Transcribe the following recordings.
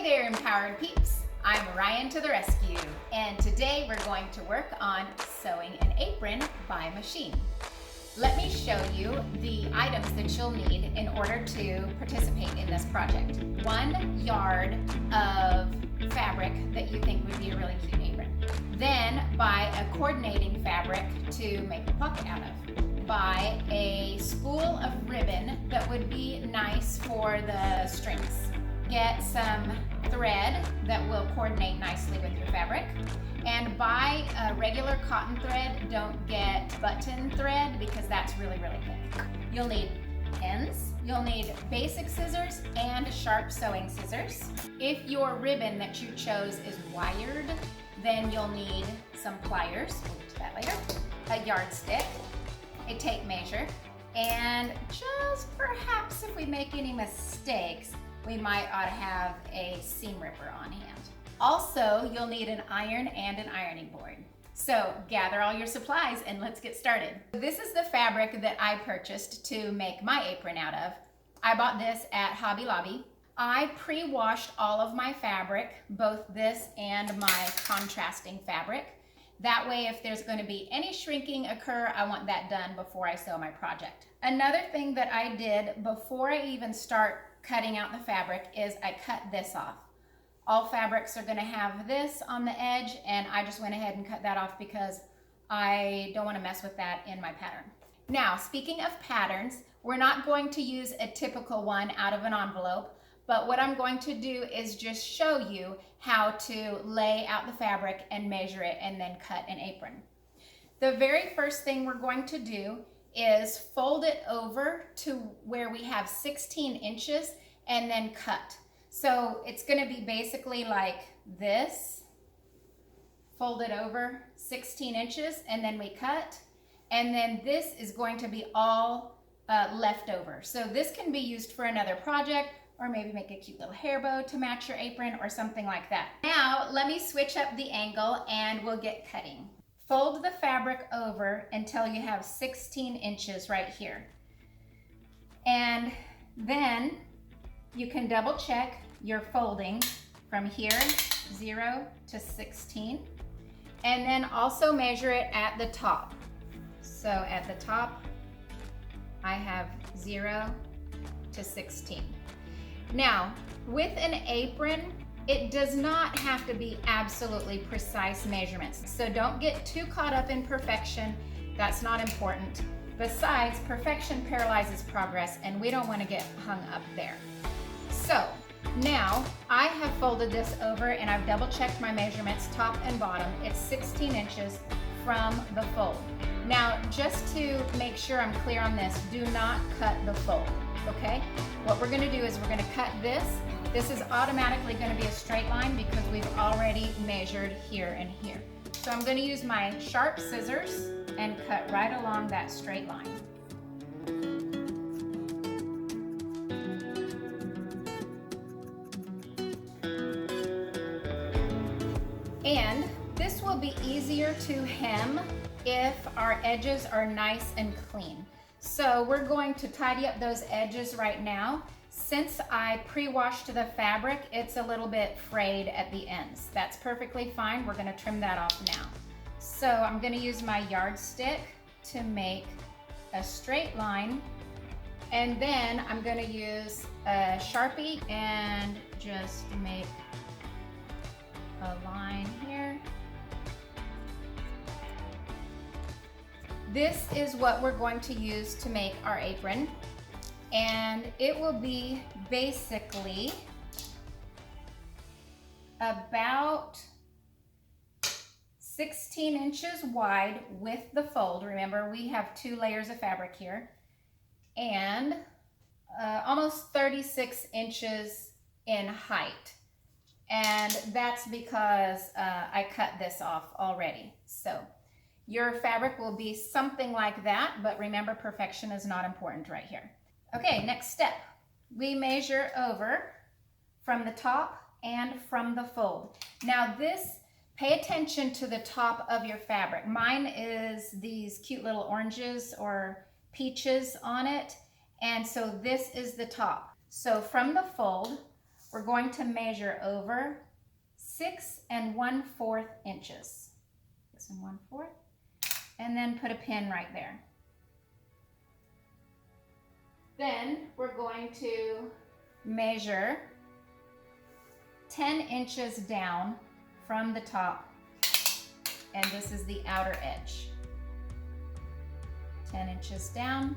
Hey there, empowered peeps. I'm Ryan to the rescue, and today we're going to work on sewing an apron by machine. Let me show you the items that you'll need in order to participate in this project. 1 yard of fabric that you think would be a really cute apron. Then buy a coordinating fabric to make a pocket out of. Buy a spool of ribbon that would be nice for the strings. Get some thread that will coordinate nicely with your fabric, and buy a regular cotton thread. Don't get button thread because that's really thick. You'll need pins, you'll need basic scissors and sharp sewing scissors. If your ribbon that you chose is wired, then you'll need some pliers, we'll get to that later, a yardstick, a tape measure, and just perhaps if we make any mistakes, we might ought to have a seam ripper on hand. Also, you'll need an iron and an ironing board. So gather all your supplies and let's get started. This is the fabric that I purchased to make my apron out of. I bought this at Hobby Lobby. I pre-washed all of my fabric, both this and my contrasting fabric. That way, if there's going to be any shrinking occur, I want that done before I sew my project. Another thing that I did before I even start cutting out the fabric is I cut this off. All fabrics are going to have this on the edge, and I just went ahead and cut that off because I don't want to mess with that in my pattern. Now, speaking of patterns, we're not going to use a typical one out of an envelope, but what I'm going to do is just show you how to lay out the fabric and measure it and then cut an apron. The very first thing we're going to do is fold it over to where we have 16 inches and then cut. So it's going to be basically like this, fold it over 16 inches and then we cut, and then this is going to be all left over. So this can be used for another project, or maybe make a cute little hair bow to match your apron or something like that. Now let me switch up the angle and we'll get cutting. Fold the fabric over until you have 16 inches right here. And then you can double check your folding from here, 0 to 16. And then also measure it at the top. So at the top, I have 0 to 16. Now, with an apron, it does not have to be absolutely precise measurements. So don't get too caught up in perfection. That's not important. Besides, perfection paralyzes progress, and we don't want to get hung up there. So now I have folded this over and I've double checked my measurements top and bottom. It's 16 inches from the fold. Now, just to make sure I'm clear on this, do not cut the fold, okay? What we're going to do is we're going to cut this. This is automatically going to be a straight line because we've already measured here and here. So I'm going to use my sharp scissors and cut right along that straight line. And this will be easier to hem if our edges are nice and clean. So we're going to tidy up those edges right now. Since I pre-washed the fabric, it's a little bit frayed at the ends. That's perfectly fine. We're going to trim that off now. So I'm going to use my yardstick to make a straight line, and then I'm going to use a Sharpie and just make a line here. This is what we're going to use to make our apron, and it will be basically about 16 inches wide with the fold. Remember, we have 2 layers of fabric here, and almost 36 inches in height. And that's because I cut this off already. So your fabric will be something like that, but remember, perfection is not important right here. Okay, next step. We measure over from the top and from the fold. Now this, pay attention to the top of your fabric. Mine is these cute little oranges or peaches on it, and so this is the top. So from the fold, we're going to measure over 6 1/4 inches. 6 1/4, and then put a pin right there. Then we're going to measure 10 inches down from the top, and this is the outer edge. 10 inches down,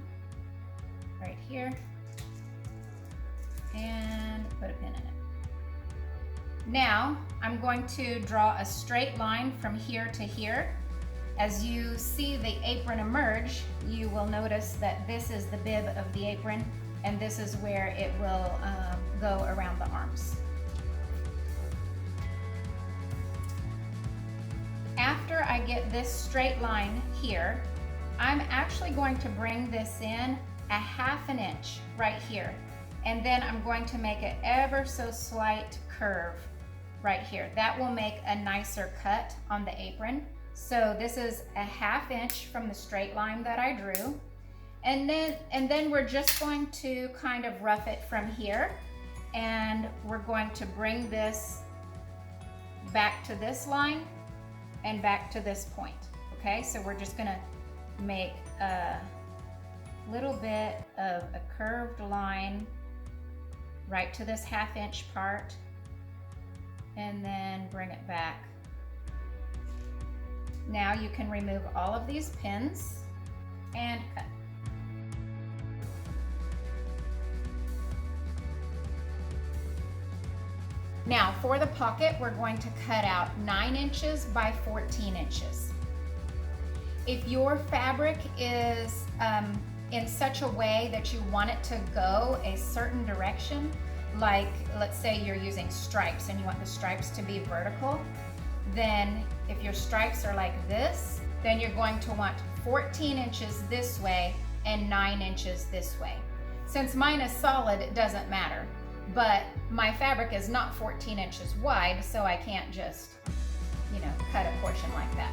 right here, and put a pin in it. Now, I'm going to draw a straight line from here to here. As you see the apron emerge, you will notice that this is the bib of the apron, and this is where it will go around the arms. After I get this straight line here, I'm actually going to bring this in a 1/2 inch right here, and then I'm going to make an ever so slight curve right here. That will make a nicer cut on the apron. So this is a 1/2 inch from the straight line that I drew, and then we're just going to kind of rough it from here, and we're going to bring this back to this line and back to this point. Okay, so we're just gonna make a little bit of a curved line right to this 1/2 inch part, and then bring it back. Now you can remove all of these pins and cut. Now for the pocket, we're going to cut out 9 inches by 14 inches. If your fabric is in such a way that you want it to go a certain direction, like let's say you're using stripes and you want the stripes to be vertical, then if your stripes are like this, then you're going to want 14 inches this way and 9 inches this way. Since mine is solid, it doesn't matter, but my fabric is not 14 inches wide, so I can't just, cut a portion like that.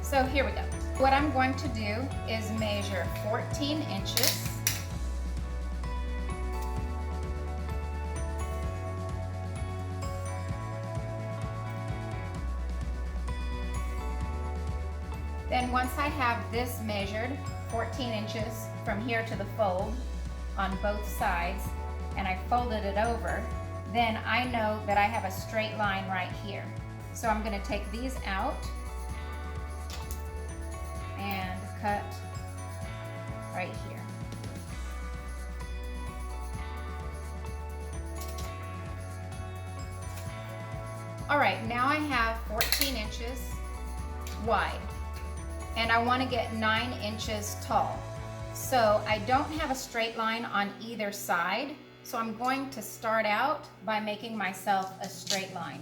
So here we go. What I'm going to do is measure 14 inches. Then once I have this measured, 14 inches from here to the fold on both sides, and I folded it over, then I know that I have a straight line right here. So I'm going to take these out and cut right here. All right, now I have 14 inches wide, and I want to get 9 inches tall. So I don't have a straight line on either side, so I'm going to start out by making myself a straight line.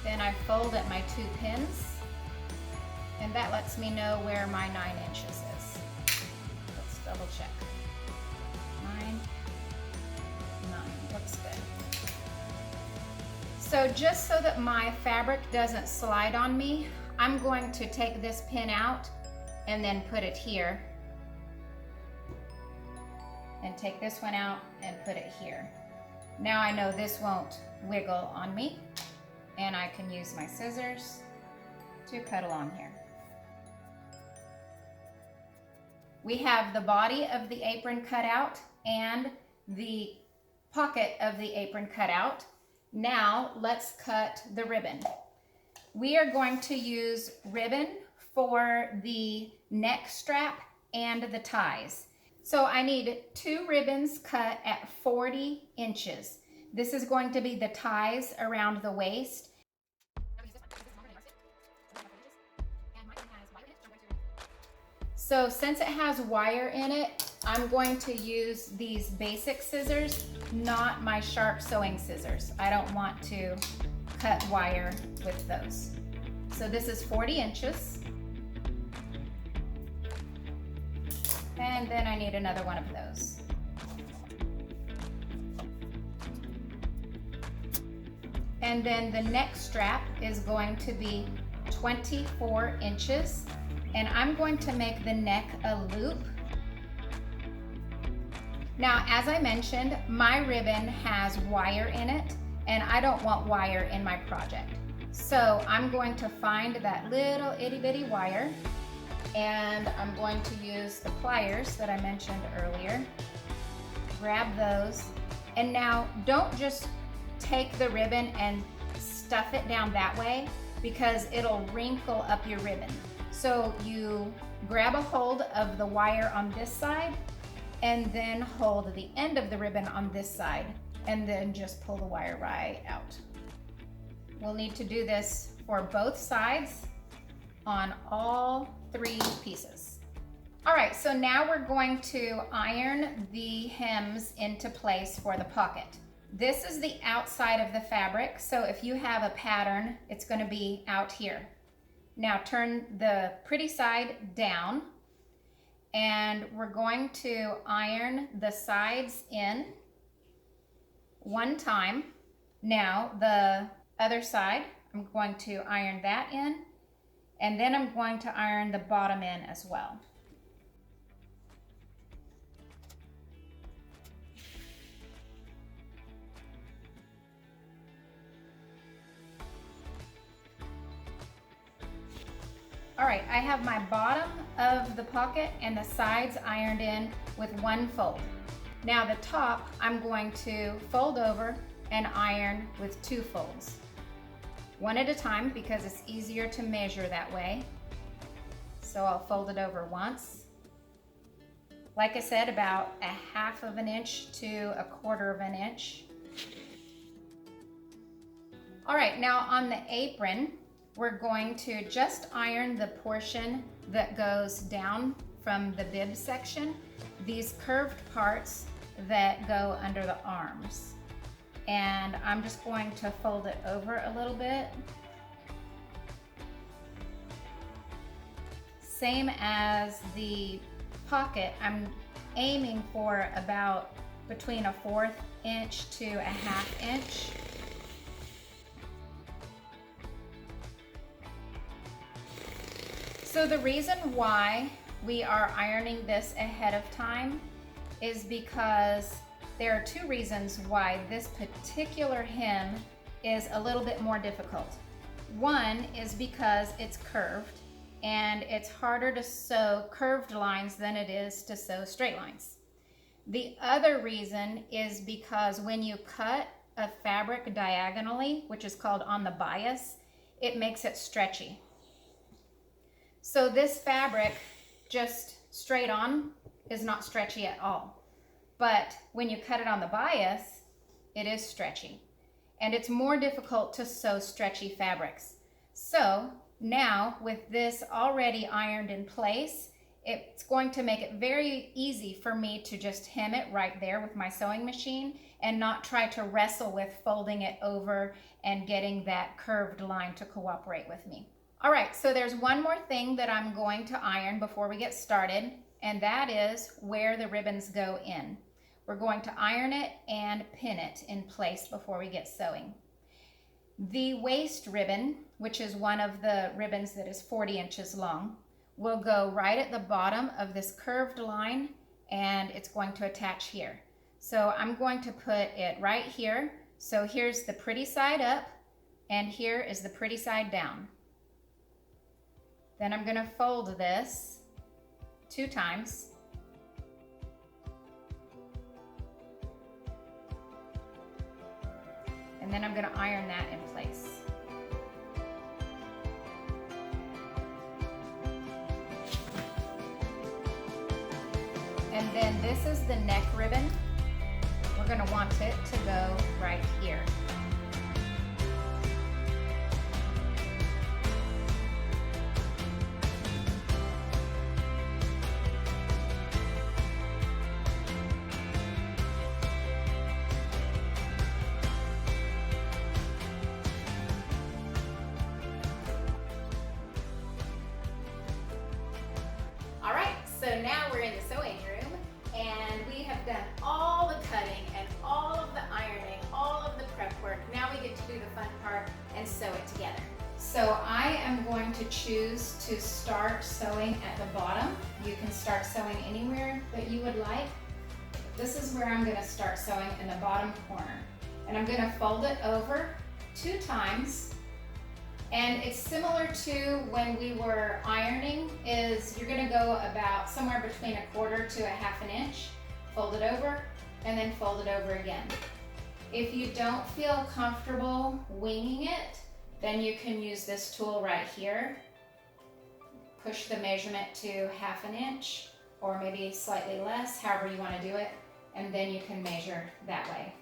Then I fold at my 2 pins, and that lets me know where my 9 inches is. Let's double check. 9, looks good. So just so that my fabric doesn't slide on me, I'm going to take this pin out and then put it here, and take this one out and put it here. Now I know this won't wiggle on me, and I can use my scissors to cut along here. We have the body of the apron cut out and the pocket of the apron cut out. Now let's cut the ribbon. We are going to use ribbon for the neck strap and the ties. So I need 2 ribbons cut at 40 inches. This is going to be the ties around the waist. So since it has wire in it, I'm going to use these basic scissors, not my sharp sewing scissors. I don't want to cut wire with those. So this is 40 inches. And then I need another one of those. And then the neck strap is going to be 24 inches. And I'm going to make the neck a loop. Now, as I mentioned, my ribbon has wire in it, and I don't want wire in my project. So I'm going to find that little itty bitty wire, and I'm going to use the pliers that I mentioned earlier. Grab those, and now don't just take the ribbon and stuff it down that way, because it'll wrinkle up your ribbon. So you grab a hold of the wire on this side, and then hold the end of the ribbon on this side, and then just pull the wire right out. We'll need to do this for both sides on all 3 pieces. All right, so now we're going to iron the hems into place for the pocket. This is the outside of the fabric, so if you have a pattern, it's going to be out here. Now turn the pretty side down, and we're going to iron the sides in 1 time. Now the other side, I'm going to iron that in, and then I'm going to iron the bottom in as well. All right, I have my bottom of the pocket and the sides ironed in with 1 fold. Now the top, I'm going to fold over and iron with 2 folds. 1 at a time, because it's easier to measure that way. So I'll fold it over once. Like I said, about 1/2 inch to 1/4 inch. All right, now on the apron, we're going to just iron the portion that goes down from the bib section, these curved parts that go under the arms. And I'm just going to fold it over a little bit. Same as the pocket, I'm aiming for about between 1/4 inch to 1/2 inch. So the reason why we are ironing this ahead of time is because there are 2 reasons why this particular hem is a little bit more difficult. One is because it's curved, and it's harder to sew curved lines than it is to sew straight lines. The other reason is because when you cut a fabric diagonally, which is called on the bias, it makes it stretchy. So this fabric just straight on is not stretchy at all. But when you cut it on the bias, it is stretchy. And it's more difficult to sew stretchy fabrics. So now with this already ironed in place, it's going to make it very easy for me to just hem it right there with my sewing machine and not try to wrestle with folding it over and getting that curved line to cooperate with me. All right, so there's one more thing that I'm going to iron before we get started, and that is where the ribbons go in. We're going to iron it and pin it in place before we get sewing. The waist ribbon, which is one of the ribbons that is 40 inches long, will go right at the bottom of this curved line, and it's going to attach here. So I'm going to put it right here. So here's the pretty side up, and here is the pretty side down. Then I'm going to fold this 2 times. And then I'm going to iron that in place. And then this is the neck ribbon. We're going to want it to go right here. All right, so now we're in the sewing room, and we have done all the cutting and all of the ironing, all of the prep do the fun part and sew it together. So I am going to choose to start sewing at the bottom. You can start sewing anywhere that you would like. This is where I'm going to start sewing, in the bottom corner. And I'm going to fold it over 2 times. And it's similar to when we were ironing, is you're going to go about somewhere between 1/4 to 1/2 inch, fold it over, and then fold it over again. If you don't feel comfortable winging it, then you can use this tool right here. Push the measurement to 1/2 inch, or maybe slightly less, however you want to do it, and then you can measure that way.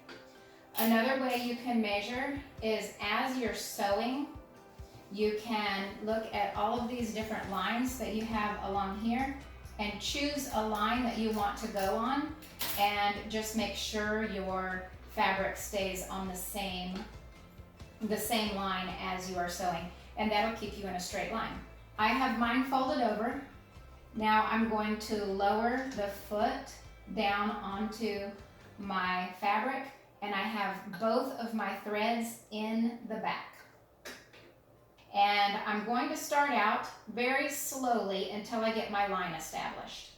Another way you can measure is as you're sewing, you can look at all of these different lines that you have along here and choose a line that you want to go on, and just make sure your fabric stays on the same line as you are sewing, and that'll keep you in a straight line. I have mine folded over. Now I'm going to lower the foot down onto my fabric, and I have both of my threads in the back. And I'm going to start out very slowly until I get my line established.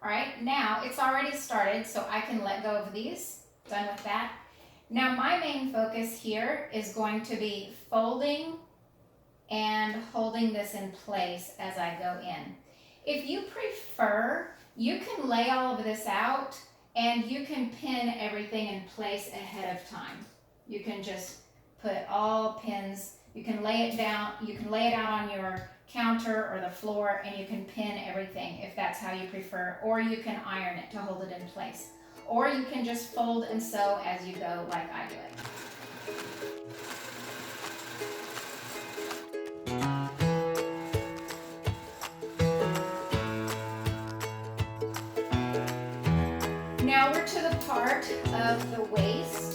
All right, now it's already started, so I can let go of these. Done with that. Now my main focus here is going to be folding and holding this in place as I go in. If you prefer, you can lay all of this out and you can pin everything in place ahead of time. You can just put all pins, you can lay it down, you can lay it out on your counter or the floor, and you can pin everything if that's how you prefer, or you can iron it to hold it in place. Or you can just fold and sew as you go like I do it. Now we're to the part of the waist.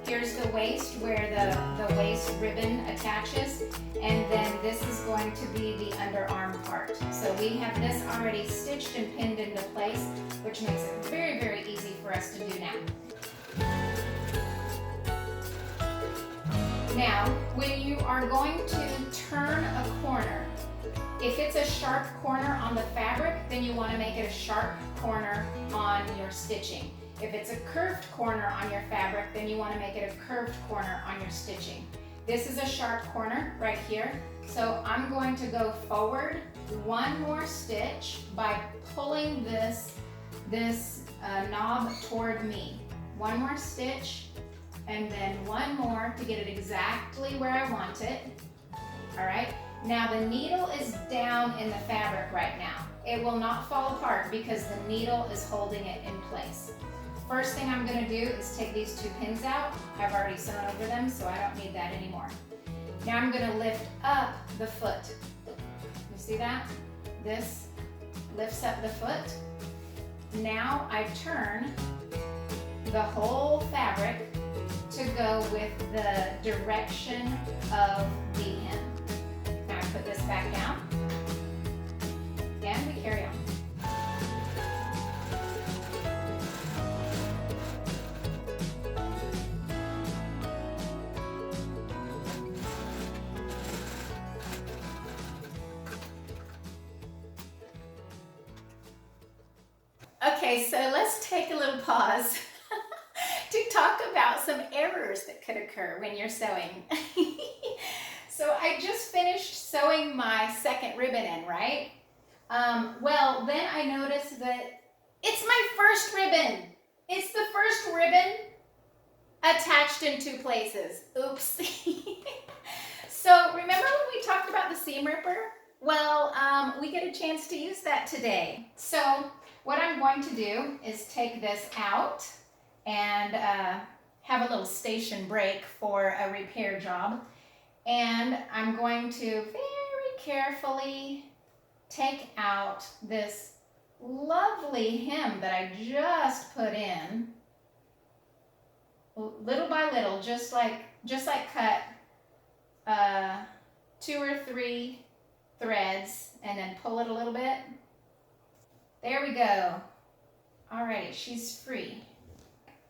Here's the waist where the waist ribbon attaches, and then this is going to be the underarm part. So we have this already stitched and pinned into place, which makes it very, very easy for us to do now. Now, when you are going to turn a corner, if it's a sharp corner on the fabric, then you want to make it a sharp corner on your stitching. If it's a curved corner on your fabric, then you want to make it a curved corner on your stitching. This is a sharp corner right here, so I'm going to go forward 1 more stitch by pulling this knob toward me. 1 more stitch, and then 1 more to get it exactly where I want it. All right, now the needle is down in the fabric right now. It will not fall apart because the needle is holding it in place. First thing I'm going to do is take these 2 pins out. I've already sewn over them, so I don't need that anymore. Now I'm going to lift up the foot. You see that? This lifts up the foot. Now I turn the whole fabric to go with the direction of the hem. Now I put this back down, and we carry on. Okay, so let's take a little pause to talk about some errors that could occur when you're sewing. So I just finished sewing my second ribbon in, right? Well, then I noticed that it's my first ribbon. It's the first ribbon attached in 2 places. Oops. So remember when we talked about the seam ripper? Well, we get a chance to use that today. So what I'm going to do is take this out and have a little station break for a repair job. And I'm going to very carefully take out this lovely hem that I just put in, little by little, just like cut 2 or 3 threads and then pull it a little bit. There we go. Alrighty, she's free.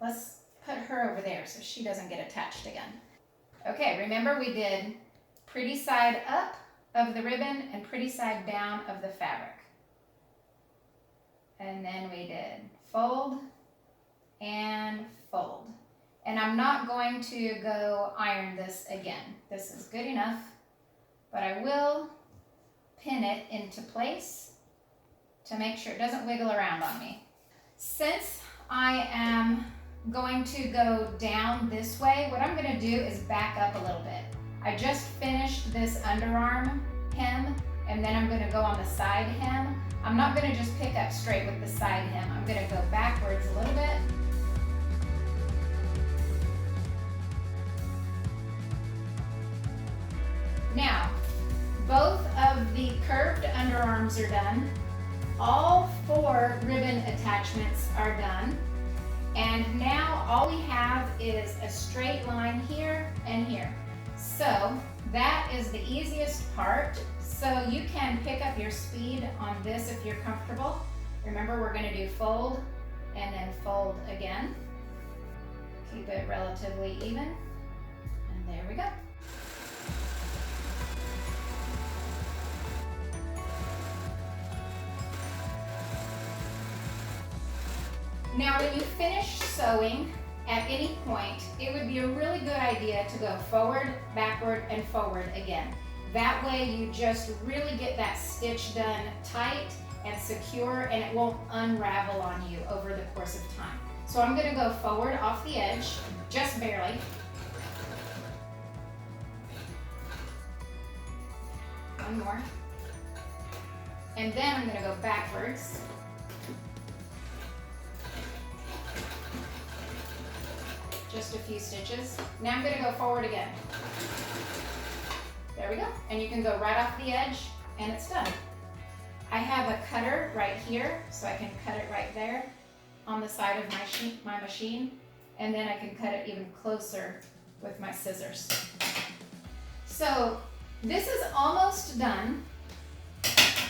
Let's put her over there so she doesn't get attached again. Okay, remember we did pretty side up of the ribbon and pretty side down of the fabric. And then we did fold and fold. And I'm not going to go iron this again. This is good enough, but I will pin it into place to make sure it doesn't wiggle around on me. Since I am going to go down this way, what I'm going to do is back up a little bit. I just finished this underarm hem, and then I'm going to go on the side hem. I'm not going to just pick up straight with the side hem. I'm going to go backwards a little bit. Now, both of the curved underarms are done. All 4 ribbon attachments are done. And now all we have is a straight line here and here. So that is the easiest part. So you can pick up your speed on this if you're comfortable. Remember, we're going to do fold and then fold again. Keep it relatively even. And there we go. Now when you finish sewing at any point, it would be a really good idea to go forward, backward, and forward again. That way you just really get that stitch done tight and secure, and it won't unravel on you over the course of time. So I'm going to go forward off the edge, just barely. One more. And then I'm going to go backwards. Just a few stitches. Now I'm going to go forward again. There we go. And you can go right off the edge and it's done. I have a cutter right here, so I can cut it right there on the side of my machine. And then I can cut it even closer with my scissors. So this is almost done.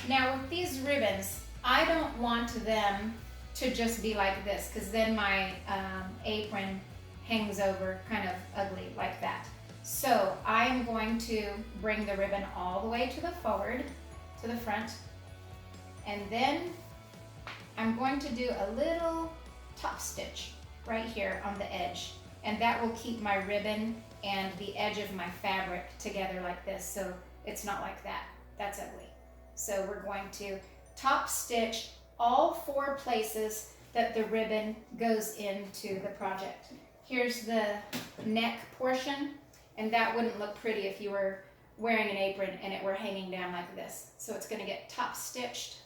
Now with these ribbons, I don't want them to just be like this, because then my apron hangs over kind of ugly like that. So I am going to bring the ribbon all the way to the forward, to the front, and then I'm going to do a little top stitch right here on the edge, and that will keep my ribbon and the edge of my fabric together like this, so it's not like that. That's ugly. So we're going to top stitch all 4 places that the ribbon goes into the project. Here's the neck portion, and that wouldn't look pretty if you were wearing an apron and it were hanging down like this. So it's going to get top stitched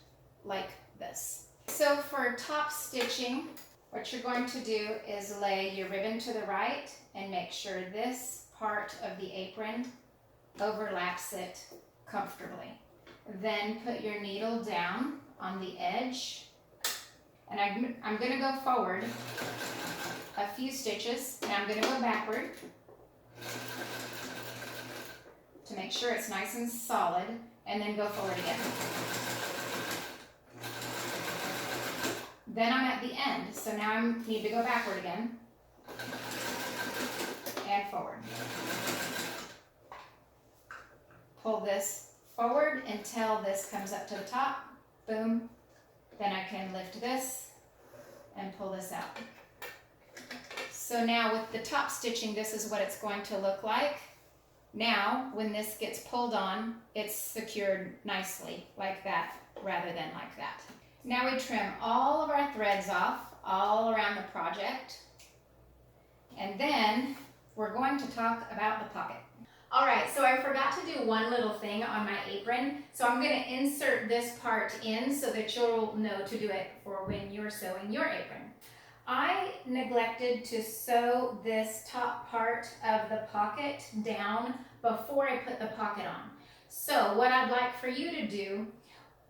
like this. So for top stitching, what you're going to do is lay your ribbon to the right and make sure this part of the apron overlaps it comfortably. Then put your needle down on the edge, and I'm going to go forward a few stitches, and I'm going to go backward to make sure it's nice and solid, and then go forward again. Then I'm at the end, so now I need to go backward again and forward. Pull this forward until this comes up to the top. Boom. Then I can lift this and pull this out. So now with the top stitching, this is what it's going to look like. Now, when this gets pulled on, it's secured nicely like that rather than like that. Now we trim all of our threads off all around the project. And then we're going to talk about the pocket. All right, so I forgot to do one little thing on my apron. So I'm going to insert this part in so that you'll know to do it for when you're sewing your apron. I neglected to sew this top part of the pocket down before I put the pocket on. So what I'd like for you to do,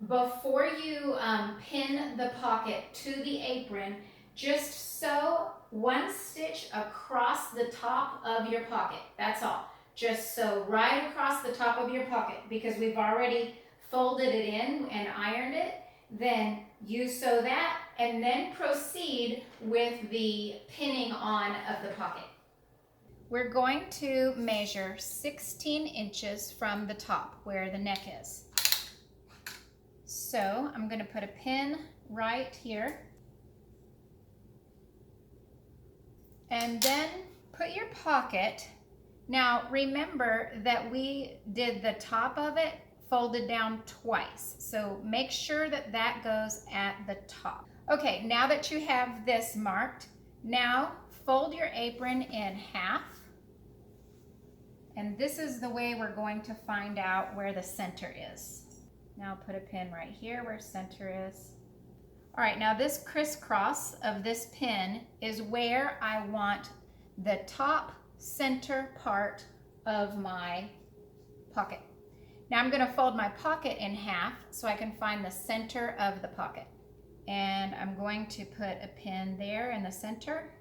before you pin the pocket to the apron, just sew 1 stitch across the top of your pocket. That's all. Just sew right across the top of your pocket, because we've already folded it in and ironed it. Then You sew that and then proceed with the pinning on of the pocket. We're going to measure 16 inches from the top where the neck is. So I'm going to put a pin right here. And then put your pocket. Now remember that we did the top of it folded down twice. So make sure that that goes at the top. Okay, now that you have this marked, now fold your apron in half. And this is the way we're going to find out where the center is. Now put a pin right here where center is. All right, now this crisscross of this pin is where I want the top center part of my pocket. Now I'm going to fold my pocket in half so I can find the center of the pocket. And I'm going to put a pin there in the center.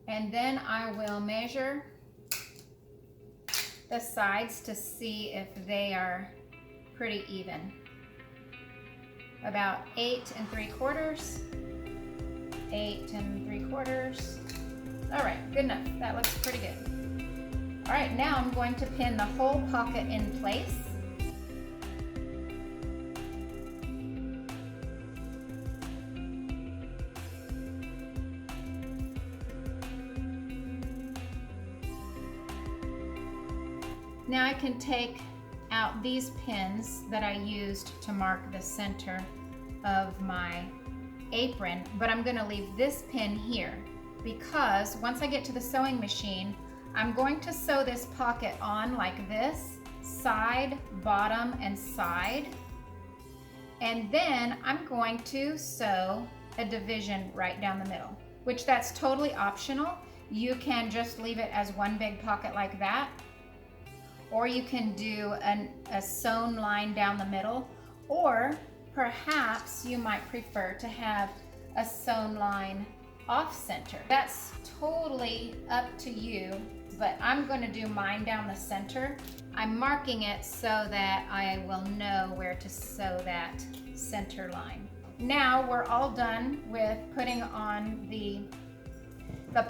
And then I will measure the sides to see if they are pretty even. About 8 3/4, 8 3/4. All right, good enough. That looks pretty good. All right, now I'm going to pin the whole pocket in place. Now I can take out these pins that I used to mark the center of my apron, but I'm going to leave this pin here because once I get to the sewing machine, I'm going to sew this pocket on like this, side, bottom, and side. And then I'm going to sew a division right down the middle, which that's totally optional. You can just leave it as one big pocket like that, or you can do a sewn line down the middle, or perhaps you might prefer to have a sewn line off center. That's totally up to you, but I'm going to do mine down the center. I'm marking it so that I will know where to sew that center line. Now we're all done with putting on the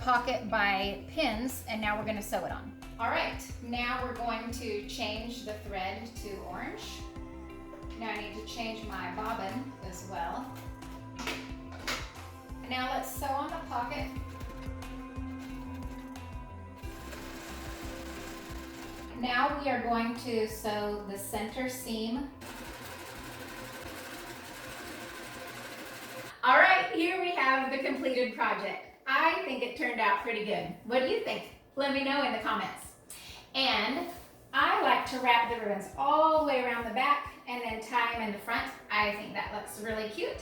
pocket by pins, and now we're going to sew it on. All right, now we're going to change the thread to orange. Now I need to change my bobbin as well. Now let's sew on the pocket. Now we are going to sew the center seam. All right, here we have the completed project. I think it turned out pretty good. What do you think? Let me know in the comments. And I like to wrap the ribbons all the way around the back and then tie them in the front. I think that looks really cute.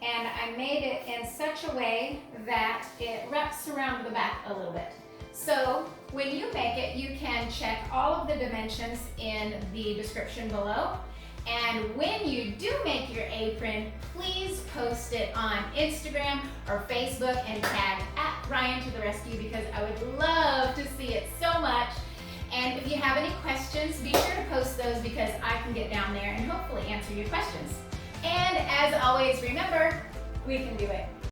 And I made it in such a way that it wraps around the back a little bit. So when you make it, you can check all of the dimensions in the description below. And when you do make your apron, please post it on Instagram or Facebook and tag @RyanToTheRescue because I would love to see it so much. And if you have any questions, be sure to post those because I can get down there and hopefully answer your questions. And as always, remember, we can do it.